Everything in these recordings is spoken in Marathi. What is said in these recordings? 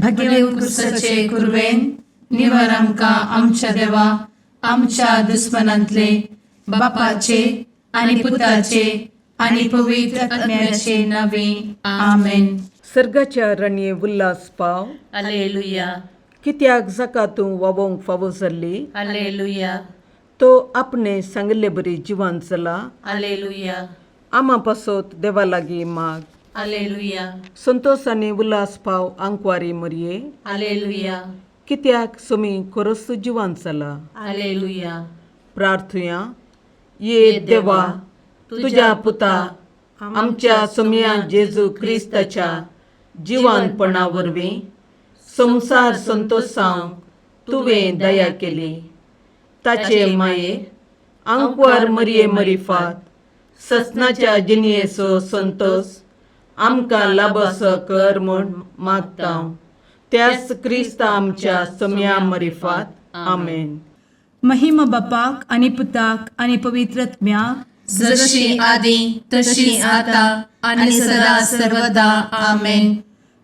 भगेवन कुर्साचे कुरवेन निवार आमकां आमच्या देवा आमच्या दुस्मनांतले बापाचे आनी पुताचे आनी पवित्र आत्म्याचे नावे आमेन. सर्गाच्या राणये उल्हास पाव. हालेलुया कित्याक जाका तूं वावोंक फावो जाल्ली. हालेलुया तो आपणे सांगले बरी जिवान जाला. हालेलुया आमा पासोत देवा लागीं माग. हालेलुया संतोष आनी उल्हास पाव आंकवारी मरये. हालेलुया कित्याक सोमी कोरस जिवान जाला. हालेलुया. प्रार्थुया. ये देवा तुझ्या पुता आमच्या सोम्या जेजू क्रिस्ताच्या जिवानपणा वरवीं संसार संतोषांक तुवें दया केली. ताचे माये आंकवार मरये मरिफात ससनाच्या जिनयेचो संतोष आमकां लाबस कर म्हूण मागता. त्याच क्रिस्त आमच्या सोम्या मरिफात. आमेन. महिमा बापाक आनी पुताक आनी पवित्र आत्म्याक जशी आदी तशी आता आणि सदा सर्वदा आमेन.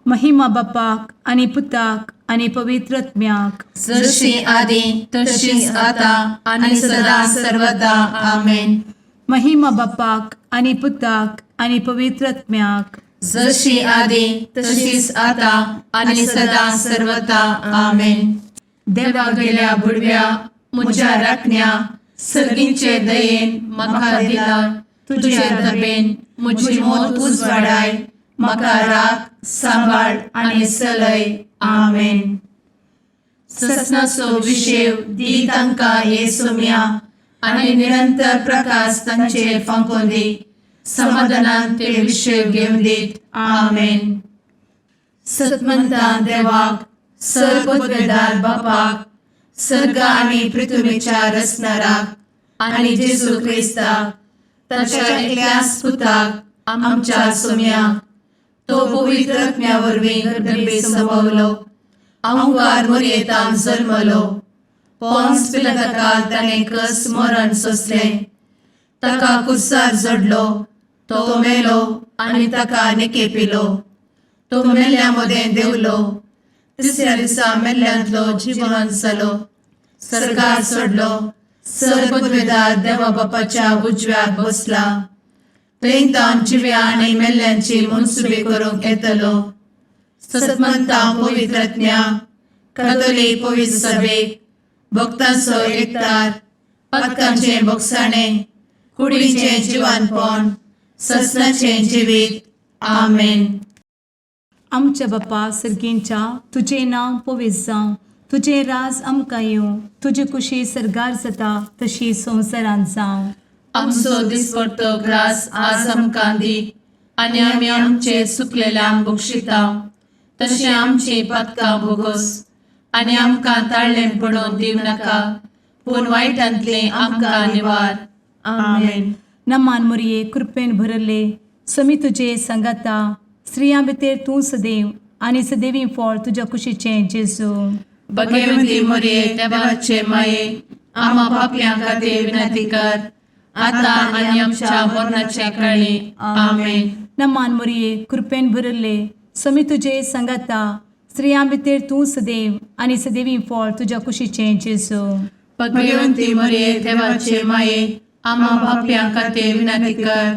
महिमा बापाक आनी पुताक आनी पवित्र आत्म्याक जशी आदी तशीच आता आणि सदा सर्वदा आमेन. महिमा बापाक आनी पुताक आनी पवित्र आत्म्याक जशी आदी तशीच आता आणि सदा सर्वदा आमेन. देवा गेल्या बुडव्या म्हज्या राखण्या सर्गींचे दयेन म्हाका दिला. तुझे धबेन म्हजी मोत उजवाडाय. म्हाका राख सांबाळ आणि चलय. आमेन. ससनाचो विशेव दी तांकां ये सोम्या आणि निरंतर प्रकाश तांचेर फांकोन दी. समाधानान ते विशेव घेवन दीत. आमेन. सतमंता देवाक सर्वोत्वेदार बापाक सर्ग आणि पृथ्वीच्या रचणाराक आणि जेजू क्रिस्ताक ताच्या एकल्याच पुताक आमच्या सोम्याक तो पवित्र आत्म्या वरवीं गर्भे संभवलो. आंकवार मरयेंत जल्मलो. पोंस पिलाताकाल ताणें कस मरण सोंसलें. ताका कुर्सार जडलो. तो मेलो आनी ताका निकेपिलो. तो मेल्ल्या मदें देंवलो. तिसऱ्या दिसा मेल्ल्यांतलो जिवंत जालो. सर्गार चडलो. सर्वोत्वेदार देवा बापाच्या उजव्याक बसला. थंय जिव्या आनी मेल्ल्यांची मनसुबी करूंक येतलो. सतमंता पवित्र आत्म्या कातोलीक पवित्र सभेक भक्तांचो एकठार पातकांचे भोगसाणें कुडीचें जिवानपण ससनाचें जिवीत. आमेन. आमच्या बापा सर्गींच्या तुझें नांव पवित्र जावं. तुझें राज आमकां येवं. तुजी कुशी सर्गार जाता तशी संवसारांत जावं. आमचो दिसपडटो ग्रास आज आमकां दी. आनी आमी आमचे चुकलेल्यांक बक्षिता. तशें आमची पातकां भोगोस. आनी आमकां ताळ्ळें पडोवन दिव नाका. पूण वायटांतलीं आमकां निवार. आमेन. नमान मरये कृपेन भरले समी तुजे सांगाता. स्त्रियां भितर तूं सदैव आनी सदैवी फळ तुज्या कुशीचें जेजू. भगवंती मरये देवाचे माये आमा पापयां खातीर विनंती कर. आता आनी आमच्या मरणाचे काळी. आमेन. नमान मरये कृपेन भरले समी तुजे सांगाता. स्त्रियां भितर तूं सदैव आनी सदैवी फळ तुज्या कुशीचें जेजू. भगवंती मरये देवाचे माये आमा पापयां खातीर विनंती कर.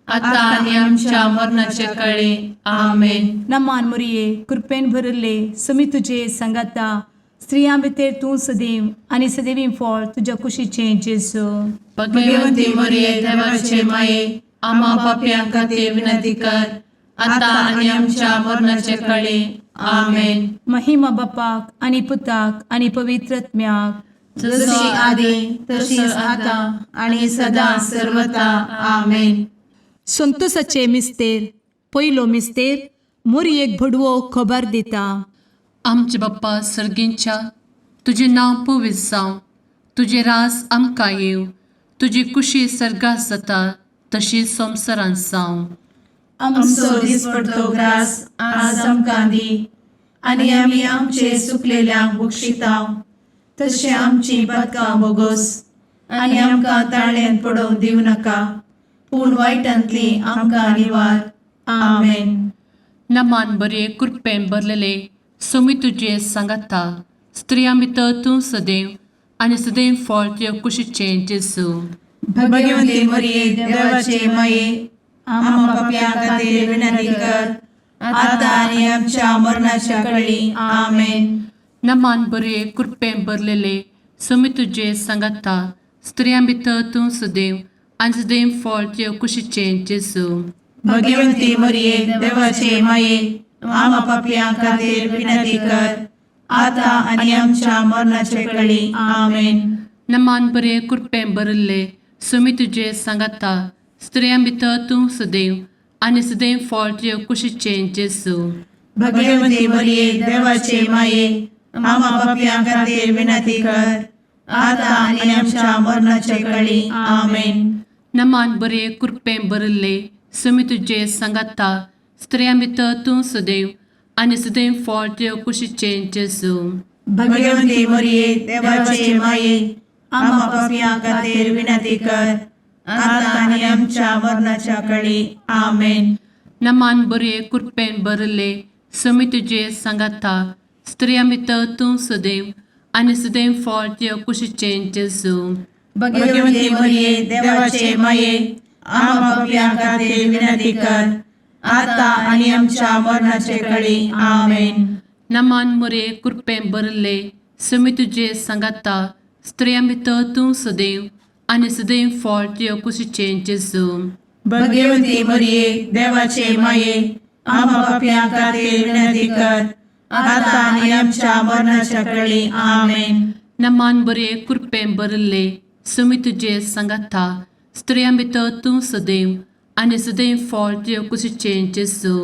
आता आनी आमच्या मरणाचे काळी. आमेन. नमान मरये कृपेन भरले समी तुजे सांगाता. स्त्रियां भितर तूं सदैव आनी सदैवी फळ तुज्या कुशीचें जेजू. भगवंती मरये देवाचे माये आमा पापयां खातीर विनंती कर. आता आनी आमच्या मरणाचे काळी. आमेन. महिमा बापाक आनी पुताक आनी पवित्र आत्म्याक जशी आदी तशीच आता आणि सदा सर्वदा. आमेन. संतोषाचे मिस्तेर. पयलो मिस्तेर मोरयेक भडवो खबर दिता. आमचे बाप्पा सर्गींच्या तुझे नांव पवित्र जावं. तुझे राज आमकां येव. तुजी कुशी सर्गात जाता तशी संवसारांत जावं. आमचो दिसपडटो ग्रास आज आमकां दी. आनी आमी आमचे चुकलेल्यांक बक्षिता. तशें आमची पातकां भोगोस. आनी आमकां ताळ्ळेंत पडोवन दिव नाका. पूण वायटांतलीं आमकां निवार. आमेन. नमान बरे कृपेन भरलेले सोमी तुझे सांगाता स्त्रियां भितर तूं सदैव आनी सदैव फळ तुझ्या कुशीचें जेजू. भाग्यवंती मरिये देवाचे माये आम्हा पाप्यां खातीर विनंती कर आता आनी आमच्या मरणाच्या काळी आमेन. नमान बरे कृपें भरलेले सोमी तुझे सांगाता स्त्रियां भितर तूं सदैव आनी सदैव फळ तुझ्या कुशीचें जेजू. भाग्यवंती मरिये देवाचे माये आम्हा पाप्यां खातीर विनंती कर आता आनी आमच्या मरणाच्या काळी आमेन. नमान बरे कृपें भरले सोमी तुझे सांगाता स्त्रियां भितर तूं सदैव आनी सदैव फळ तुझ्या कुशीचें जेजू. भाग्यवंती मरिये देवाचे माये आम्हा पाप्यां खातीर विनंती कर आता आनी आमच्या मरणाच्या काळी आमेन. नमान बरे कृपें भरले सोमी तुझे सांगाता स्त्रियां भितर तूं सदैव आनी सदैव फळ तुझ्या कुशीचें जेजू. भाग्यवंती मरिये देवाचे माये आम्हा पाप्यां खातीर विनंती कर आता आनी आमच्या मरणाच्या काळी आमेन. नमान बरे कृपें भरले सोमी तुझे सांगाता स्त्रियां भितर तूं सदैव आनी सदैव फळ तुझ्या कुशीचें जेजू. भाग्यवंती मरिये देवाचे माये आम्हा पाप्यां खातीर विनंती कर आता आनी आमच्या मरणाच्या काळी आमेन. नमान बरे कृपें भरले सोमी तुझे सांगाता स्त्रियां भितर तूं सदैव आनी सदैव फळ तुझ्या कुशीचें जेजू. भाग्यवंती मरिये देवाचे माये आम्हा पाप्यां खातीर विनंती कर आता आनी आमच्या मरणाच्या काळी आमेन. नमान बरे कृपें भरले सोमी तुझे सांगाता स्त्रियां भितर तूं सदैव आनी सदैव फळ तुझ्या कुशीचें जेजू.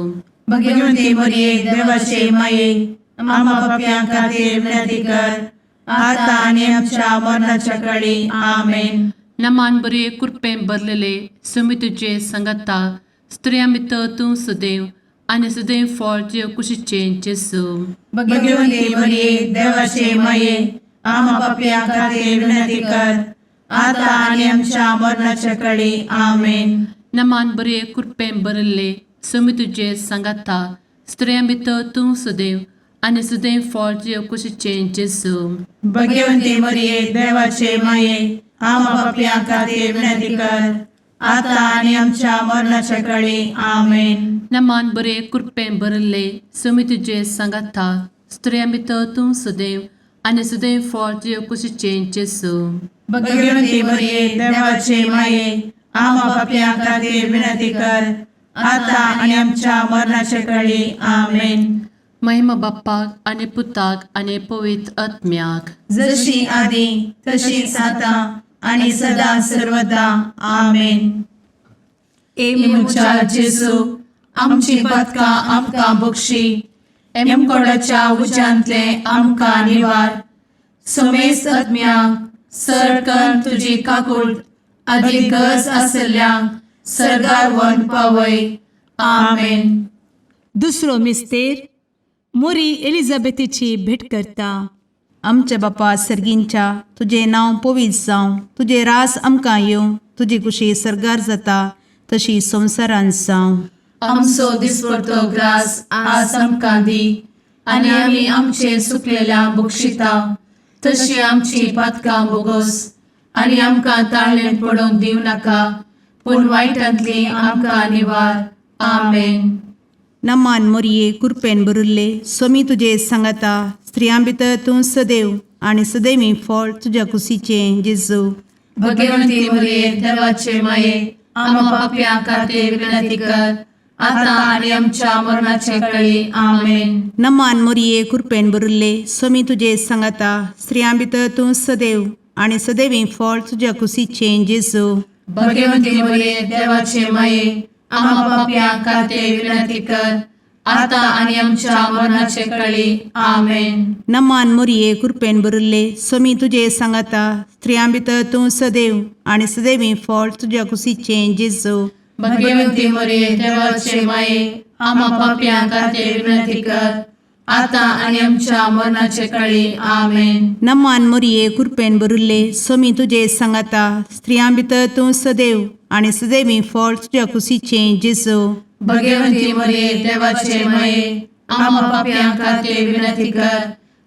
भाग्यवंती मरिये देवाचे माये आम्हा पाप्यां खातीर विनंती कर आता आनी आमच्या मरणाच्या काळी आमेन. नमान बरे कृपें भरलेले सोमी तुझे सांगाता स्त्रियां भितर तूं सदैव आनी सदैव फळ तुझ्या कुशीचें जेजू. भाग्यवंती मरिये देवाचे माये आम्हा पाप्यां खातीर विनंती कर आता आनी आमच्या मरणाच्या काळी आमेन. नमान बरे कृपें भरले सोमी तुझे सांगाता स्त्रियां भितर तूं सदैव आनी सदैव फळ तुझ्या कुशीचें जेजू. भाग्यवंती मरिये देवाचे माये आम्हा पाप्यां खातीर विनंती कर आता आनी आमच्या मरणाच्या काळी आमेन. नमान बरे कृपें भरले सोमी तुझे सांगाता स्त्रियां भितर तूं सदैव आनी सदैव फळ तुझ्या कुशीचें जेजू. भाग्यवंती मरिये देवाचे माये आम्हा पाप्यां खातीर विनंती कर आता आनी आमच्या मरणाच्या काळी आमेन. महिमा बाप्पाक आनी पुताक आनी पवित्र आत्म्याक जशी आदी तशीच आता आनी सदा सर्वदा आमेन. मुचा जेजू आमची पदकां आमकां बक्षी एमकोडाच्या उज्यांतले आमकां निवार. सोमेस आत्म्याक सडकन तुजी काकूट अधिक गरज आसल्यांक सरगार वन पावय. आमेन. दुसरो मिस्तेर मोरी एलिझाबेथीची भेट करता. आमच्या बापा सर्गींच्या तुझे नांव पवित्र जावं, तुझे रास आमकां येवं, तुजी कुशी सरगार जाता तशी संवसारांत जावं. आमचो दिसपडटो ग्रास आज आमकां दी आनी आमी आमचे चुकलेल्यांक बक्षिता तशी आमची पातकां बोगोस आनी आमकां ताळ्ळें पडोवंक दिव नाका पूण वायटांतली आमकां निवार. आमेन. नमान मोरये कृपेन भरिल्ले सोमी तुजे सांगाता स्त्रियां भितर तूं सदैव आनी सदैवी फळ तुज्या कुशीचें जेजू. भगवंती मरिये देवाचे माये आम्हा पाप्यां खातीर विनंती कर आता आनी आमच्या मरणाचे काळी. आमेन. नमान मोरये कृपेन भरिल्ले सोमी तुजे सांगाता स्त्रियां भितर तूं सदैव आनी सदैवी फळ तुज्या कुशीचें जेजू. भगवंती मरिये देवाचे माये आम्हा पाप्यां खातीर विनंती कर आता आनी आमच्या मरणाचे काळी. आमेन. नमान मोरये कृपेन भरिल्ले सोमी तुजे सांगाता स्त्रियां भितर तूं सदैव आनी सदैवी फळ तुज्या कुशीचें जेजू. भगवंती मरिये देवाचे माये आम्हा पाप्यां खातीर विनंती कर आता आनी आमच्या मरणाचे काळी. आमेन. नमान मोरये कृपेन भरिल्ले सोमी तुजे सांगाता स्त्रियां भितर तूं सदैव आनी सदैवी फळ तुज्या कुशीचें जेजू. भगवंती मरिये देवाचे माये आम्हा पाप्यां खातीर विनंती कर,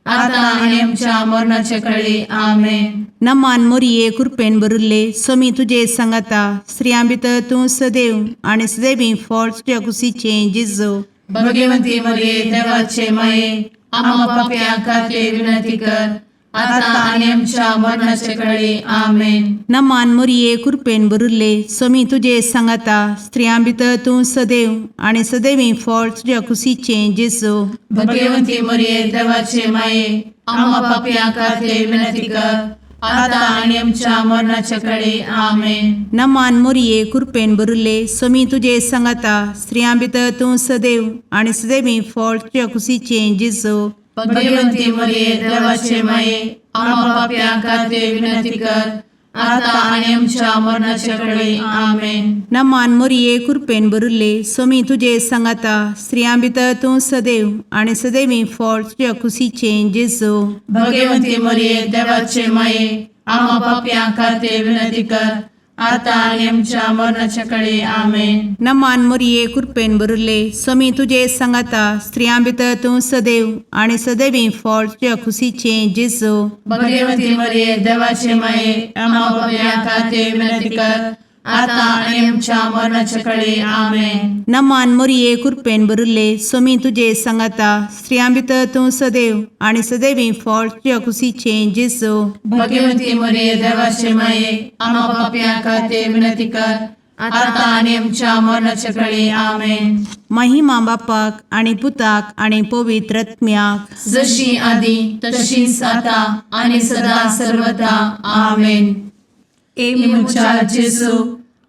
आता आनी आमच्या मरणाचे कळी. आमेन. नमान मोरिये कृपेन बरुल्ले स्वामी तुझे सांगाता स्त्रियां भितर तूं सदैव आनी सदैवी फळ तुझ्या कुशीचे जेजो. भगवंती मरिये देवाचे माये, आम्हा पाप्यां खातीर विनंती कर, आता आनी आमच्या मरणाचे कळी. आमेन. नमान मोरिये कृपेन बरुल्ले स्वामी तुझे सांगाता स्त्रियां भितर तूं सदैव आनी सदैवी फळ तुझ्या कुशीचे जेजो. भगवंती मरिये देवाचे माये, आम्हा पाप्यां खातीर विनंती कर, आता आनी आमच्या मरणाचे कळी. आमेन. नमान मोरिये कृपेन बरुल्ले स्वामी तुझे सांगाता स्त्रियां भितर तूं सदैव आनी सदैवी फळ तुझ्या कुशीचे जेजो. भगवंती मरिये देवाचे माये, आम्हा पाप्यां खातीर विनंती कर, आता आनी आमच्या मरणाचे कळी. आमेन. नमान मोरिये कृपेन बरुल्ले स्वामी तुझे सांगाता स्त्रियां भितर तूं सदैव आनी सदैवी फळ तुझ्या कुशीचे जेजो. भगवंती मरिये देवाचे माये, आम्हा पाप्यां खातीर विनंती कर, आता आनी आमच्या मरणाचे कळी. आमेन. नमान मोरिये कृपेन बरुल्ले स्वामी तुझे सांगाता स्त्रियां भितर तूं सदैव आनी सदैवी फळ तुझ्या कुशीचे जेजो. भगवंती मरिये देवाचे माये, आम्हा पाप्यां खातीर विनंती कर, आता आनी आमच्या मरणाचे कळी. आमेन. नमान मोरिये कृपेन बरुल्ले स्वामी तुझे सांगाता स्त्रियां भितर तूं सदैव आनी सदैवी फळ तुझ्या कुशीचे जेजो. भगवंती मरिये देवाचे माये, आम्हा पाप्यां खातीर विनंती कर, आता आनी आमच्या मरणाचे कळी. आमेन. महिमा बापाक आनी पुताक आनी पवित्र आत्म्याक जशी आदी तशीच आता आनी सदा सर्वदा. आमेन. मुचा जेजू,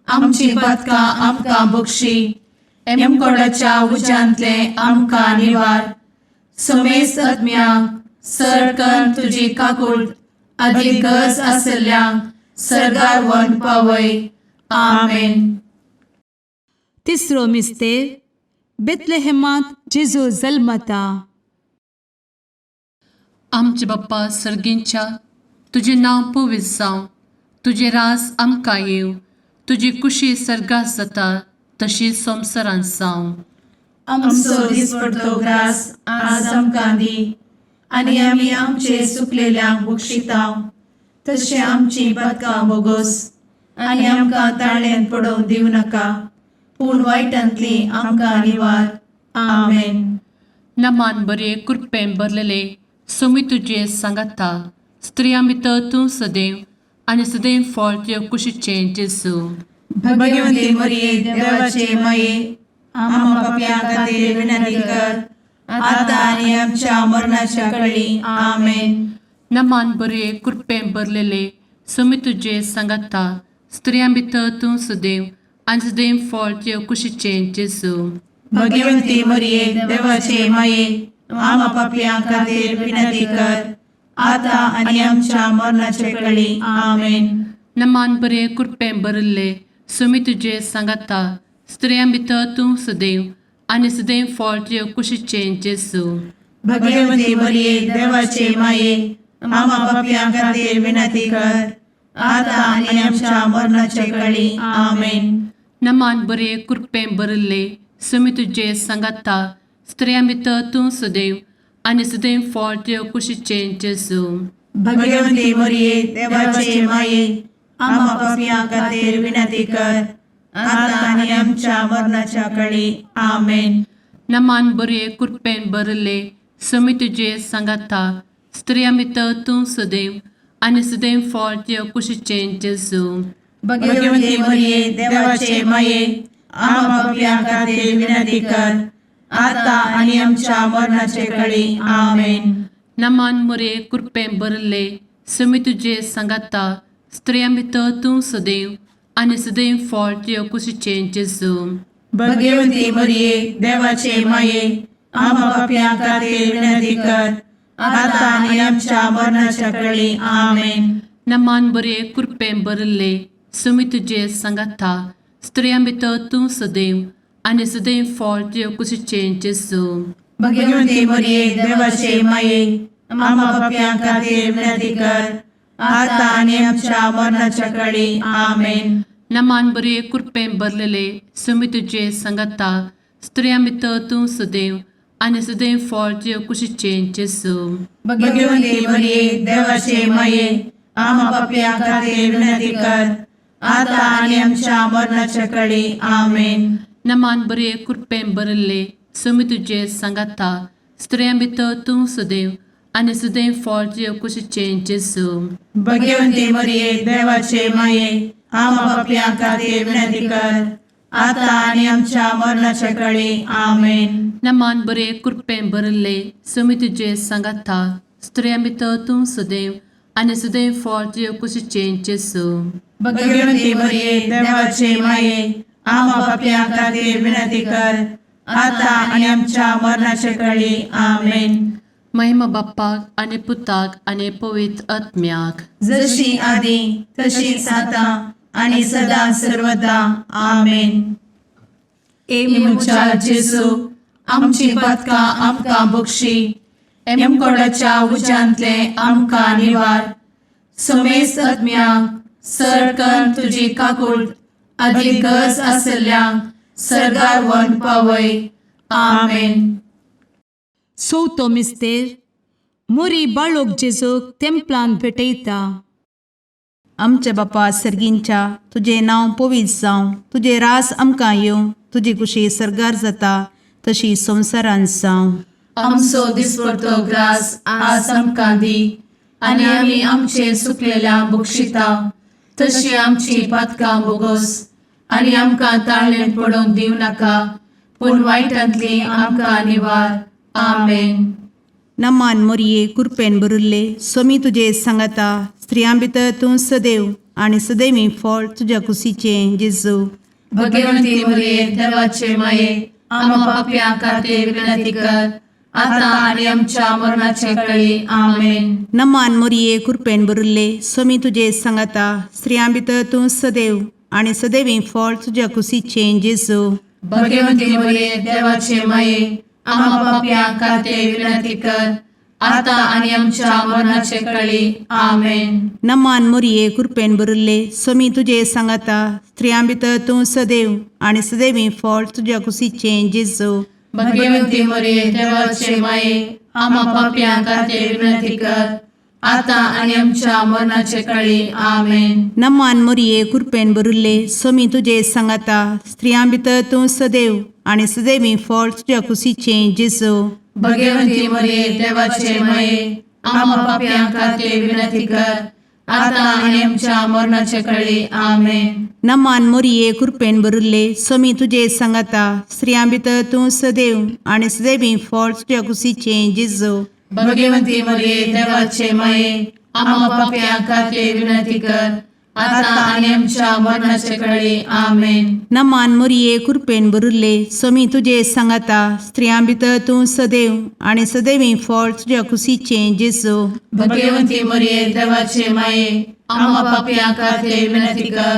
आमची पदकां आमकां बक्षी, एमकोडाच्या उज्यांतले आमकां निवार. समेस्त आत्म्यांक सरकन तुजी काकूट, अधिक गरज आसल्ल्यांक सरगार वन पावय. आमेन. तिसरो मिस्तेर बेतलेहेमांत जेजू जल्मता. आमचे बाप्पा सर्गींच्या तुझे नांव पवित्र जावं, तुझे राज आमकां येव, तुजी कुशी सर्गात जाता तशी संवसारांत जावं. आमचो दिसपडटो ग्रास आज आमकां दी, आनी आमी आमचे चुकलेल्यांक बक्षितांव, तशें आमची पदकां बोगोस आनी आमकां ताळ्यान पडोवंक दिवं नाका, पूण वायटांतली आमकां निवार. आमेन. नमान बरे कृपेन भरलेले स्वामी तुझे सांगाता स्त्रियां भितर तूं सदैव आनी सदैव फळ तुज्या कुशीचे जेजू. भगवंती मरिये देवाचे माये, आम्हा पाप्यां खातीर विनंती कर, आता आनी आमच्या मरणाच्या कळी. आमेन. नमान बरे कृपेन भरलेले स्वामी तुझे सांगाता स्त्रियां भितर तूं सदैव आनी सदैव फळ तुज्या कुशीचे जेजू. भगवंती मरिये देवाचे माये, आम्हा पाप्यां खातीर विनंती कर, आता आनी आमच्या मरणाचे कळी. आमेन. नमान बरे कृपेन भरले स्वामी तुझे सांगाता स्त्रियां भितर तूं सदैव आनी सदैव फळ तुज्या कुशीचे जेजू. भगवंती मरिये देवाचे माये, आम्हा पाप्यां खातीर विनंती कर, आता आनी आमच्या मरणाचे कळी. आमेन. नमान बरे कृपेन भरले स्वामी तुझे सांगाता स्त्रियां भितर तूं सदैव आनी सदैव फळ तुज्या कुशीचे जेजू. भगवंती मरिये देवाचे माये, आम्हा पाप्यां खातीर विनंती कर, आता आनी आमच्या मरणाच्या कळी. आमेन. नमान बरे कृपेन भरले स्वामी तुझे सांगाता स्त्रियां भितर तूं सदैव आनी सदैव फळ तुज्या कुशीचे जेजू. भगवंती मरिये देवाचे माये, आम्हा पाप्यां खातीर विनंती कर, आता आनी आमच्या मरणाचे कळी. आमेन. नमान बरे कृपेन भरले स्वामी तुझे सांगाता स्त्रियां भितर तूं सदैव आनी सदैव फळ तुज्या कुशीचे जेजू. भगवंती मरिये देवाचे माये, आम्हा पाप्यां खातीर विनंती कर, आता आनी आमच्या मरणाच्या कळी. आमेन. नमान बरे कृपेन भरले स्वामी तुझे सांगाता स्त्रियां भितर तूं सदैव आनी सदैव फळ तुज्या कुशीचे जेजू. भगवंती मरिये देवाचे माये, आम्हा पाप्यां खातीर विनंती कर, आता आनी आमच्या मरणाच्या कळी. आमेन. नमान बरे कृपेन भरलेले स्वामी तुझे सांगाता स्त्रियां भितर तूं सदैव आनी सदैव फळ तुजे कुशीचें जेजू भगवंती मरिये देवाचे माये आम्हा पापियां खातीर विनंती कर आता आनी आमच्या मरणाच्या काळी आमेन. नमान बरे कृपेन बरले समी तुजे सांगाता स्त्रियां भितर तूं सदैव आनी सदैव फळ तुजे कुशीचें जेजू भगवंती मरिये देवाचे माये आम्हा पापियां खातीर विनंती कर आता आनी आमच्या मरणाच्या काळी आमेन. नमान बरे कृपेन बरले समी तुजे सांगाता स्त्रियां भितर तूं सदैव आनी सदैव फळ तुजे कुशीचें जेजू भगवंती मरिये देवाचे माये आम्हा पापियां खातीर विनंती कर आता आनी आमच्या मरणाच्या काळी आमेन. महिमा बाप्पाक आनी पुताक आनी पवित्र आत्म्याक जशी आदी तशीच आता आणि सदा सर्वदा आमेन. मुचा जेजू आमची पदकां आमकां बक्षी एमकोडाच्या उज्यांतले आमकां निवार समेस्त आत्म्यांक सरकन तुजी काकूळ अधिक गज आसल्यांक सरगार वन पावय. आमेन. चवथो मिस्तेर मोरी बाळोक जेजूक तेंपलान भेटयता. आमच्या बापा सर्गींच्या तुजें नांव पवित्र जावं, तुजें रास आमकां येवं, तुजी कुशी सरगार जाता तशी संवसारांत जावं. आमचो दिसपडटो ग्रास आज आमकां दी आनी आमी आमचे चुकलेल्यांक बक्षिता तशी आमची पदकां बोगोस आनी आमकां ताळ्ळेन पडोवंक दिव नाका पूण वायटांतली आमकां निवार. आमेन. नमान मोरये कृपेन बरुल्ले समी तुजे सांगाता स्त्रियां भितर तूं सदैव आनी सदैवी फळ तुज्या कुशीचें जेजू भगवंती मरिये देवाचे माये आम्हा पापियां खातीर विनंती कर आता आनी आमच्या मरणाचे काळी. आमेन. नमान मोरये कृपेन बरुल्ले समी तुजे सांगाता स्त्रियां भितर तूं सदैव आनी सदैवी फळ तुज्या कुशीचें जेजू भगवंती मरिये देवाचे माये आम्हा पापियां खातीर विनंती कर आता आनी आमच्या मरणाचे काळी. आमेन. नमान मोरये कृपेन बरुल्ले समी तुजे सांगाता स्त्रियां भितर तूं सदैव आनी सदैवी फळ तुज्या कुशीचें जेजू भगवंती मरिये देवाचे माये आम्हा पापियां खातीर विनंती कर आता आनी आमच्या मरणाचे काळी. आमेन. नमान मोरये कृपेन बरुल्ले समी तुजे सांगाता स्त्रियां भितर तूं सदैव आनी सदैवी फळ तुज्या कुशीचें जेजू भगवंती मरिये देवाचे माये आम्हा पापियां खातीर विनंती कर आता आनी आमच्या मरणाचे काळी. आमेन. नमान मोरये कृपेन बरुल्ले समी तुजे सांगाता स्त्रियां भितर तूं सदैव आनी सदैवी फळ तुज्या कुशीचें जेजू भगवंती मरिये देवाचे माये आम्हा पापियां खातीर विनंती कर आता आनी आमच्या मरणाचे काळी. आमेन. नमान मोरये कृपेन बरुल्ले समी तुजे सांगाता स्त्रियां भितर तूं सदैव आनी सदैवी फळ तुज्या कुशीचें जेजू भगवंती मरिये देवाचे माये आम्हा पापियां खातीर विनंती कर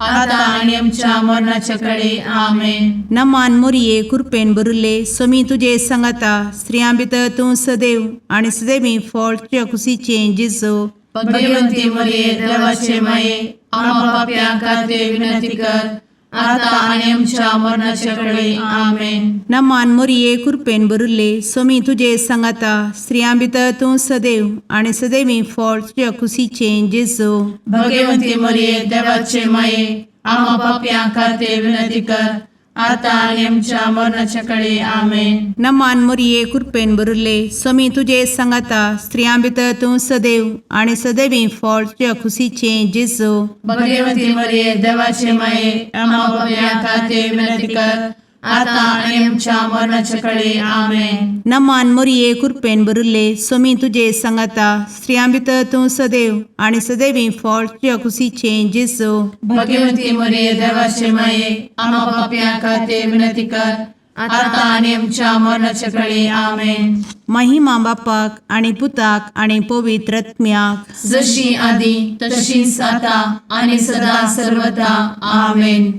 आता आनी आमच्या मरणाच्या काळी. आमेन. नमान मोरये कृपेन बरुल्ले समी तुजे सांगाता स्त्रियां भितर तूं सदैव आनी सदैवी फळ तुज्या कुशीचें जेजू भगवंती मरिये देवाचे माये आम्हा पापियां खातीर विनंती कर आता आनी आमच्या मरणाच्या काळी. आमेन. नमान मोरये कृपेन बरुल्ले समी तुजे सांगाता स्त्रियां भितर तूं सदैव आनी सदैवी फळ तुज्या कुशीचें जेजू भगवंती मरिये देवाचे माये आम्हा पापियां खातीर विनंती कर आता आनी आमच्या मरणाच्या काळी. आमेन. नमान मोरये कृपेन बरुल्ले समी तुजे सांगाता स्त्रियां भितर तूं सदैव आनी सदैवी फळ तुज्या कुशीचें जेजू भगवंती मरिये देवाचे माये आम्हा पापियां खातीर विनंती कर आता आनी आमच्या मरणाच्या काळी. आमेन. नमान मोरये कृपेन बरुल्ले समी तुजे सांगाता स्त्रियां भितर तूं सदैव आनी सदैवी फळ तुज्या कुशीचें जेजू भगवंती मरिये देवाचे माये आम्हा पापियां खातीर विनंती कर आता आनी आमच्या मरणाच्या काळी. आमेन. महिमा बापाक आनी पुताक आनी पवित्र आत्म्याक जशी आदी तशीच आता आनी सदा सर्वदा. आमेन.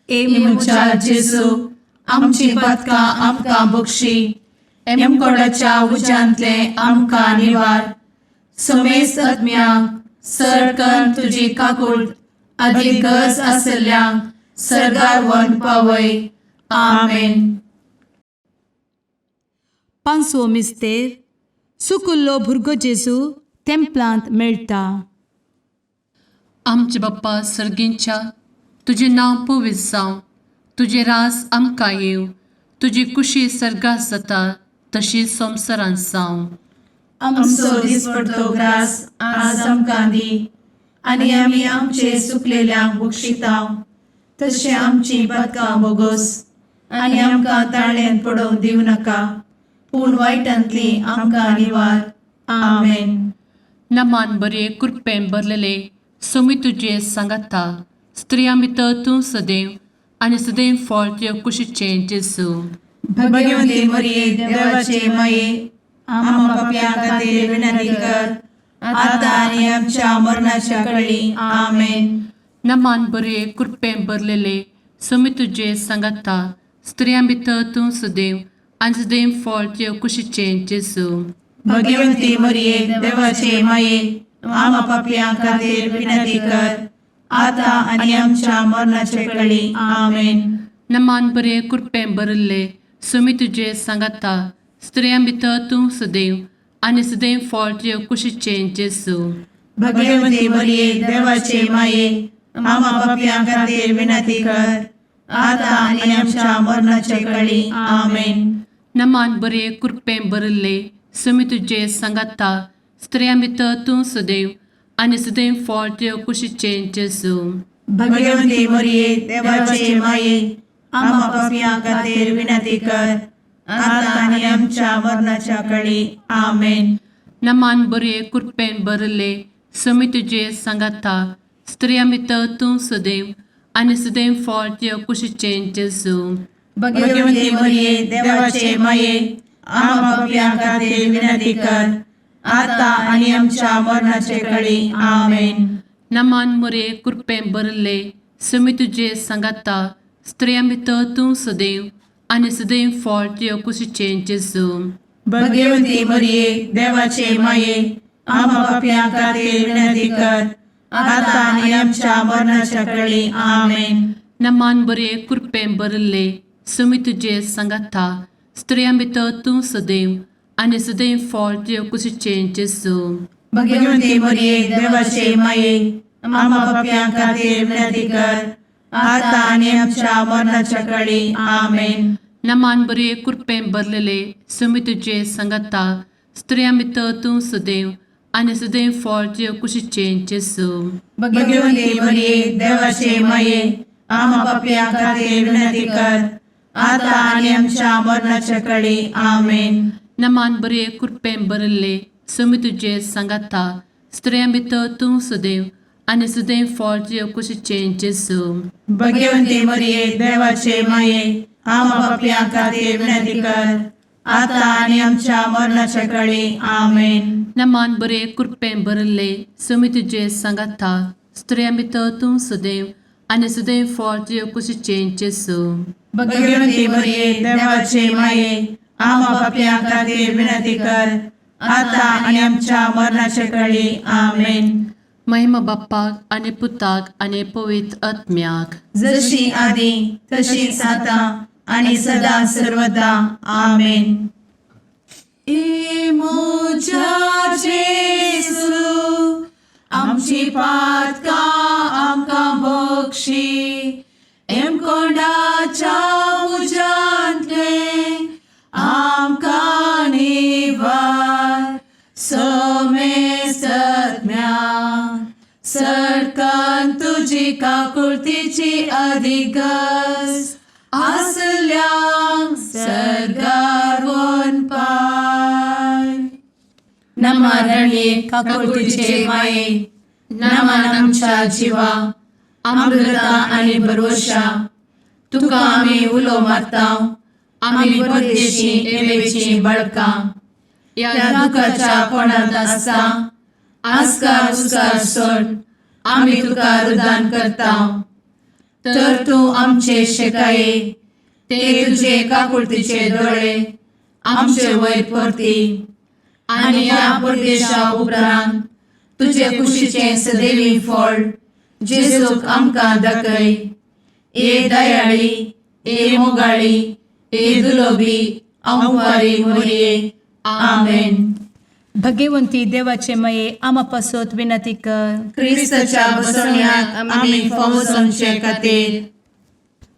मुचा जेजू आमची पदकां आमकां बक्षी एमकोडाच्या उज्यांतले आमकां निवार समेस्त आत्म्यांक सरकन तुजी काकूळ अधिक गज आसल्यांक सरगार वन पावय. आमेन. पांचवो मिस्तेर सुकुल्लो भुरगो जेजू तेंपलांत मेळटा. आमचे बाप्पा सर्गींच्या तुजें नांव पवित्र जावं, तुजें राज आमकां येवं, तुजी कुशी सर्गात जाता तशी संवसारांत जावं. आमचो दिसपडटो ग्रास आज आमकां दी, आनी आमी आमचे सुकलेल्यांक बक्षितांव. तशें आमची पातकां बोगोस आनी आमकां ताळ्यान पडोवंक दिवं नाका, पूण वायटांतली आमकां निवार. आमेन. नमान बरे कृपेन भरलेले सोमी तुजे सांगाता, स्त्रियां भितर तूं सदैव आनी सदैव फळ तुज्या कुशीचें जेजू. भगवंती मरिये देवाचे माये, आम्हा पाप्यां खातीर विनंती कर, आतां आनी आमच्या मरणाच्या कळी. आमेन. नमान बरे कृपेन भरलेले सोमी तुजे सांगाता, स्त्रियां भितर तूं सदैव आनी सदैव फळ तुज्या कुशीचें जेजू. भगवंती मरिये देवाचे माये, आम्हा पाप्यां खातीर विनंती कर, आतां आनी आमच्या मरणाचे कळी. आमेन. नमान बरे कृपेन भरले सोमी तुजे सांगाता, स्त्रियां भितर तूं सदैव आनी सदैव फळ तुज्या कुशीचें जेजू. भगवंती मरिये देवाचे माये, आम्हा पाप्यां खातीर विनंती कर, आतां आनी आमच्या मरणाचे कळी. आमेन. नमान बरे कृपेन भरले सोमी तुजे सांगाता, स्त्रियां भितर तूं सदैव आनी सदैव फळ तुज्या कुशीचें जेजू. भगवंती मरिये देवाचे माये, आम्हा पाप्यां खातीर विनंती कर, आतां आनी आमच्या मरणाच्या कळी. आमेन. नमान बरे कृपेन भरले सोमी तुजे सांगाता, स्त्रियां भितर तूं सदैव आनी सदैव फळ तुज्या कुशीचें जेजू. भगवंती मरिये देवाचे माये, आम्हा पाप्यां खातीर विनंती कर, आतां आनी आमच्या मरणाचे कळी. आमेन. नमान बरे कृपेन भरले सोमी तुजे सांगाता, स्त्रियां भितर तूं सदैव आनी सदैव फळ तुज्या कुशीचें जेजू. भगवंती मरिये देवाचे माये, आम्हा पाप्यां खातीर विनंती कर, आतां आनी आमच्या मरणाच्या कळी. आमेन. नमान बरे कृपेन भरले सोमी तुजे सांगाता, स्त्रियां भितर तूं सदैव आनी सदैव फळ तुज्या कुशीचें जेजू. भगवंती मरिये देवाचे माये, आम्हा पाप्यां खातीर विनंती कर, आतां आनी आमच्या मरणाच्या कळी. आमेन. नमान बरे कृपेन भरलेले सोमी तुजे सांगाता, स्त्रियां भितर तूं सदैव आनी सदैव फळ तुज्या कुशीचें जेजू. भगवंती मरिये देवाचे माये, आम्हा पाप्यां खातीर विनंती कर, आतां आनी आमच्या मरणाच्या कळी. आमेन. नमान बरे कृपेन भरले सोमी तुजे सांगाता, स्त्रियां भितर तूं सदैव आनी सदैव फळ तुज्या कुशीचें जेजू. भगवंती मरिये देवाचे माये, आम्हा पाप्यां खातीर विनंती कर, आतां आनी आमच्या मरणाच्या कळी. आमेन. नमान बरे कृपेन भरले सोमी तुजे सांगाता, स्त्रियां भितर तूं सदैव आनी सदैव फळ तुज्या कुशीचें जेजू. भगवंती मरिये देवाचे माये, आम्हा पाप्यां खातीर विनंती कर, आतां आनी आमच्या मरणाच्या कळी. आमेन. महिमा बाप्पाक आनी पुताक आनी पवित्र आत्म्याक, जशी आदी तशीच आता आनी सदा सर्वदा. आमेन. मोच्या जेजू, आमची पातकां आमकां बक्षी, कोंडाच्या उजांतले आमकां निवार. सोमे सत्म्या सडकान तुजी काकुळतीची अधिगस, आसल्यांक सरगार वन पाय. नमारणी काकुळतीचे माये, नमान आमच्या जिवा, अमृता आनी भरवशा, तुका आमी उलो मारतांव. आमी परदेशी एवेची बळकां, या दुखाच्या कोणांत आसता, आस्कार उस्कार सोड, आमी तुका रुदान करतांव. तर तूं आमचे शेकाये, ते तुजे काकुळतीचे दोळे आमचे वयर परती. आनी ह्या परदेशा उपरांत तुजे कुशीचें सदैवी फळ जेजूक आमकां दाखय. ए दयाळी, ए मोगाळी, ए दुलोबी अंकुरी मोरये आमेन. भगवंती देवाचे माये आमा पासत विनंती कर. क्रिस्ताच्या बसवण्याक आमी फावो समचे खातीर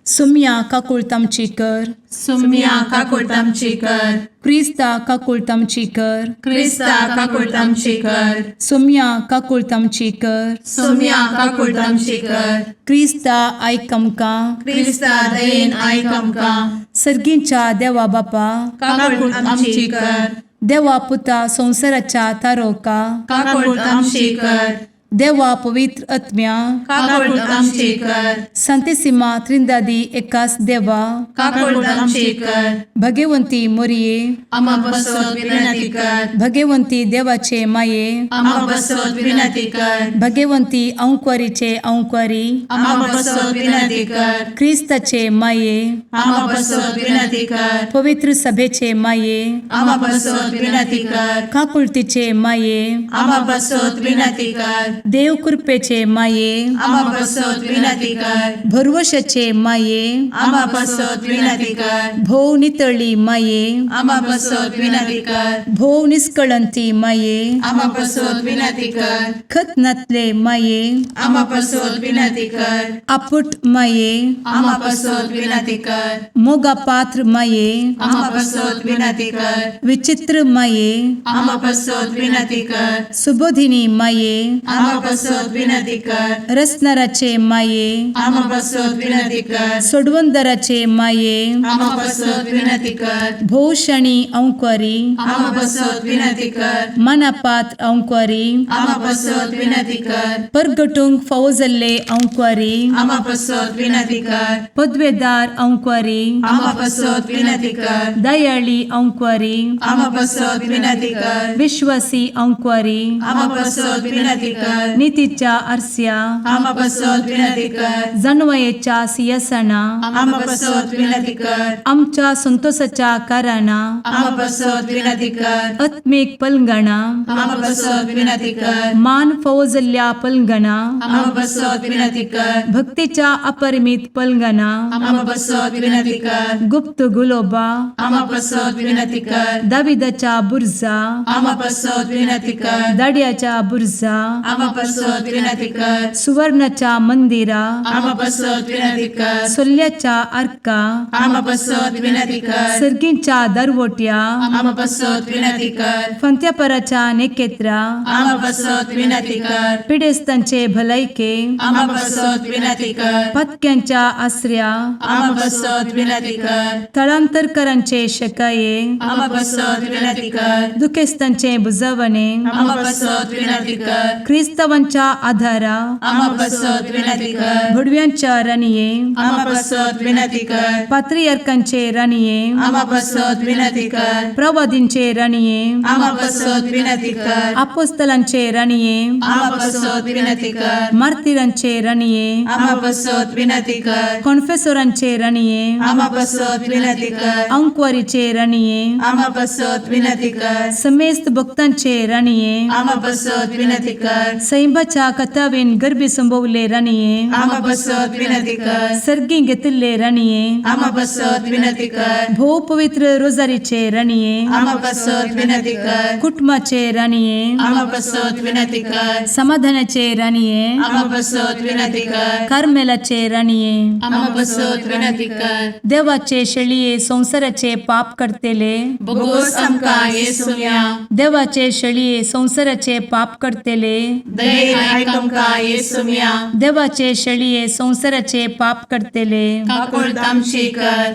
सुम्या काकुळतामची कर. सुम्या काकुळतामची कर. क्रिस्ता काकुळतामची कर. क्रिस्ता काकुळतामची कर. सुम्या काकुळतामची कर. सुम्या काकुळतामची कर. क्रिस्ता आयक आमकां. क्रिस्ता दयेन आयक आमकां. सर्गींच्या देवा बापा काकुळतामची कर. देवा पुता संसाराच्या तारोका. काकुळतामची कर. देवा पवित्र आत्म्या काकुळतामची कर. संतेसिमा त्रिंदादी एकाच देवा काकुळतामची कर. भगवंती मोरये आमा बसवत विनंती कर. भगवंती देवाचे माये आमा बसवत विनंती कर. भगवंती अंकुरीचे अंकुरी आमा बसवत विनंती कर. क्रिस्ताचे माये आमा बसवत विनंती कर. पवित्र सभेचे माये आमा बसवत विनंती कर. काकुळतीचे माये आमा बसवत विनंती कर. देव कृपेचे माये आमा बसवत विनंती कर. भरवशाचे माये आमा बसवत विनंती कर. भोव नितळी माये आमा बसवत विनंती कर. भोव निष्कळंती माये आमा बसवत विनंती कर. खत नातले माये आमा बसवत विनंती कर. आपुट माये आमा बसवत विनंती कर. मोगा पात्र माये आमा बसवत विनंती कर. विचित्र माये आमा बसवत विनंती कर. सुबोधिनी माये आमा बसवत विनंती कर. रसनाराचे माये आमा बसवत विनंती कर. सोडवंदराचे माये आमा बसवत विनंती कर. भोषणी अंकुरी आमा बसवत विनंती कर. मनापात्र अंकुरी आमा बसवत विनंती कर. परगटूंक फौजल्ले अंकुरी आमा बसवत विनंती कर. पदवेदार अंकुरी आमा बसवत विनंती कर. दयाळी अंकुरी आमा बसवत विनंती कर. विश्वासी अंकुरी आमा बसवत विनंती कर. नीतीच्या आरस्या आमा बसवत विनंती कर. जाणवयेच्या सिंहासना आमा बसवत विनंती कर. आमच्या संतोषाच्या कारणा आमा बसवत विनंती कर. आत्मिक पलंगणा आमा बसवत विनंती कर. मान फौजल्या पलंगणा आमा बसवत विनंती कर. भक्तीच्या अपरिमित पलंगणा आमा बसवत विनंती कर. गुप्त गुलोबा आमा बसवत विनंती कर. दाविदाच्या बुरजा आमा बसवत विनंती कर. दाडियाच्या बुरजा आमा बसवत विनंती कर. सुवर्णाच्या मंदिरा आमा बसवत विनंती कर. सोल्याच्या अर्का आमा बसवत विनंती कर. सर्गींच्या दरवोट्या आमा बसवत विनंती कर. फंत्यापराच्या नेकेत्रा आमा बसवत विनंती कर. पिडेस्तांचे भलायके आमा बसवत विनंती कर. पथक्यांच्या आश्रया आमा बसवत विनंती कर. स्थळांतरकरांचे शकाये आमा बसवत विनंती कर. दुखेस्तांचे बुजावणे आमा बसवत विनंती कर. ख्रिस्तवांच्या आधारा आमा बसवत विनंती कर. भुडव्यांच्या राणीये आमा बसवत विनंती कर. पात्रियार्कांचे राणीये आमा बसवत विनंती कर. प्रवादींचे राणीये आमा बसवत विनंती कर. अपोस्तलांचे राणीये आमा बसवत विनंती कर. मार्तिरांचे राणीये आमा बसवत विनंती कर. कॉन्फेसोरांचे राणीये आमा बसवत विनंती कर. अंकुरीचे राणीये आमा बसवत विनंती कर. समेस्त भक्तांचे राणीये आमा बसवत विनंती कर. सैंबाच्या कथावेन गर्भी संभवले राणीये आमा बसवत विनंती कर. सर्गी घेतले राणीये आमा बसवत विनंती कर. भो पवित्र रोजारीचे राणीये आमा बसवत विनंती कर. कुटुंबाचे राणीये आमा बसवत विनंती कर. समाधानाचे राणीये आमा बसवत विनंती कर. कार्मेलाचे राणीये आमा बसवत विनंती कर. देवाचे शळीये संसाराचे पाप करतेले बोगोस आमकां येसुया. देवाचे शळीये संसाराचे पाप करतेले दयेन आयक आमकां येसुया. देवाचे शळीये संसाराचे पाप करतेले काकुळतामची कर.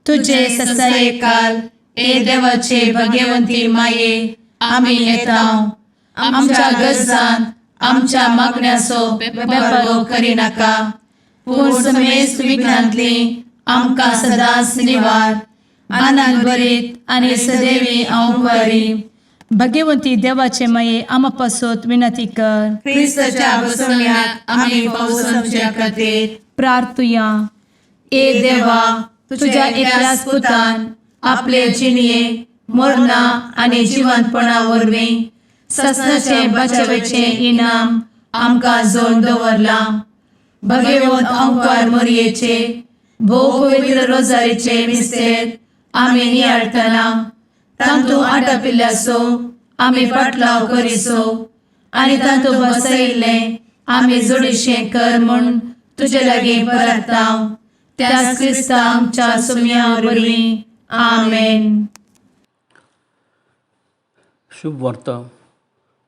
तुझे ससाये काल ए देवाचे भगवंती माये आमी येताव. आमच्या गरजांत आमच्या मागण्याचो बेपागो करी नाका. पूण समेस्त विघ्नांतली आमकां सदांच निवार. आनंद भरीत आनी सदैवी अंकुरी. भगवंती देवाचे माये आमा पासत विनंती कर. क्रिस्ताच्या बसवण्याक आमी फावो समच्या खातीर प्रार्थुया. ए देवा तुझ्या एकल्याच पुतान आपले जिणये मरणा आनी जिवंतपणा वरवीं ससनाचे बचावेचे इनाम आमकां जोड दवरला. भगवंत अंकुर मोरयेचे भोव पवित्र रोजारीचे मिस्तेर आमी नियाळटना तांतू आटपिल्ल्यासो आमी पाटलाव करिसो आनी तांतू बसयिल्ले आमी जोडिशें कर म्हूण तुजे लागीं परतांव त्याच क्रिस्ता आमच्या सुम्या वरवीं आमेन. शुभ वार्ता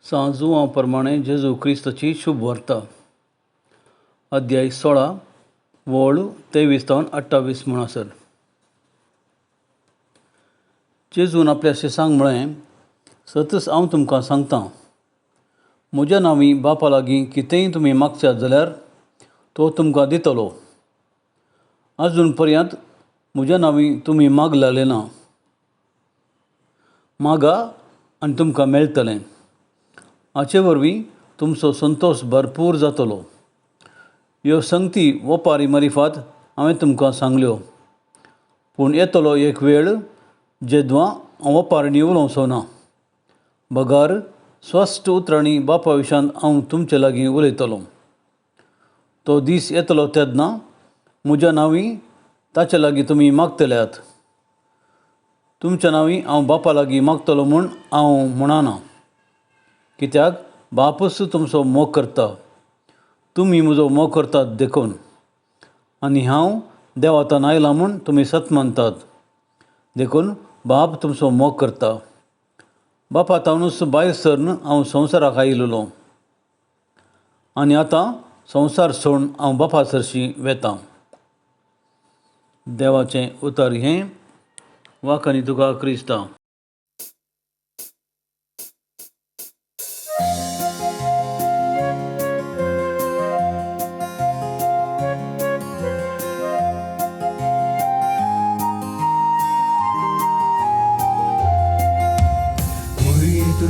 सांजुवां प्रमाणे जेजू क्रिस्ताची शुभ वार्ता. अध्याय 16 वळ 23-28 म्हण आसत. जेजून आपल्या शिसांक म्हळें, सतच हांव तुमकां सांगतां, म्हज्या नांवीं बापा लागीं कितेंय तुमी मागशात जाल्यार तो तुमकां दितलो. आजून पर्यंत म्हज्या नांवीं तुमी मागलेलें ना. मागा आनी तुमकां मेळटलें. हाचे वरवीं तुमचो संतोश भरपूर जातलो. ह्यो संगती वपारी मारिफात हांवें तुमकां सांगल्यो. पूण येतलो एक वेळ जेदवां हांव वपारणी उलोवचो ना. बगार स्पश्ट उतरांनी बापा विशांत हांव तुमचे लागीं उलयतलों. तो दीस येतलो तेन्ना म्हज्या नांवीं ताचे लागीं तुमी मागतल्यात. तुमच्या नांवीं हांव बापा लागीं मागतलो म्हूण हांव म्हणना, कित्याक बापूच तुमचो मोग करता. तुमी म्हजो मोग करतात देखून. आनी हांव देवांतान आयलां म्हूण तुमी सत मानतात देखून बाप तुमचो मोग करता. बापातावनूच भायर सरन हांव संवसाराक आयिल्लो आनी आतां संवसार सोडून हांव बापा सरशी वेतां. देवाचें उतर हें वाखानी तुका क्रिस्ता.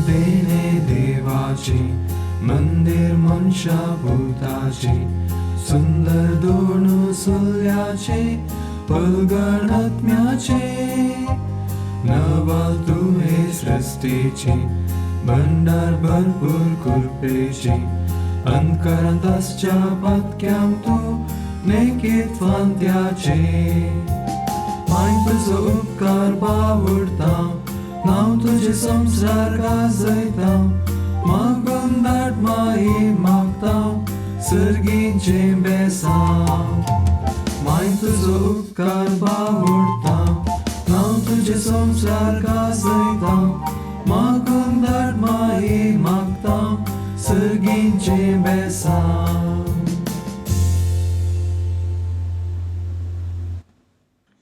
देणे देवाचे मंदिर मनशाभूताचे सुंदर दोन सुल्याचे पलगणात्म्याचे नवाल तुहे सृष्टीचे भंडार भरपूर कृपेचे अंतकारांतच्या पत्क्याम तू नेकीत फांत्याचे माय तुजो उपकार बावडता नाव तुझे संसार गाजयता मागून दाट माये मागता सर्गीचे बेसांव माय तुजो उपकार बावडता नाव तुझे संसार गाजयता मागून दाट माये मागता सर्गीचे बेसांव.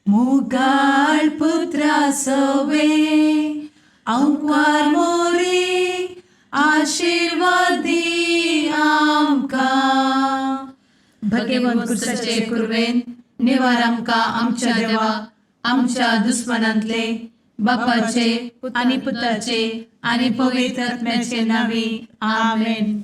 मुगाळ पुत्रा सवे अंकवार मोरी आशीर्वाद दी आमकां. भगवंत कुर्साचे कुरवेन निवार आमकां आमच्या देवा आमच्या दुस्मनांतले बापाचे आनी पुताचे आनी पवित्र आत्म्याचे नांवी आमेन.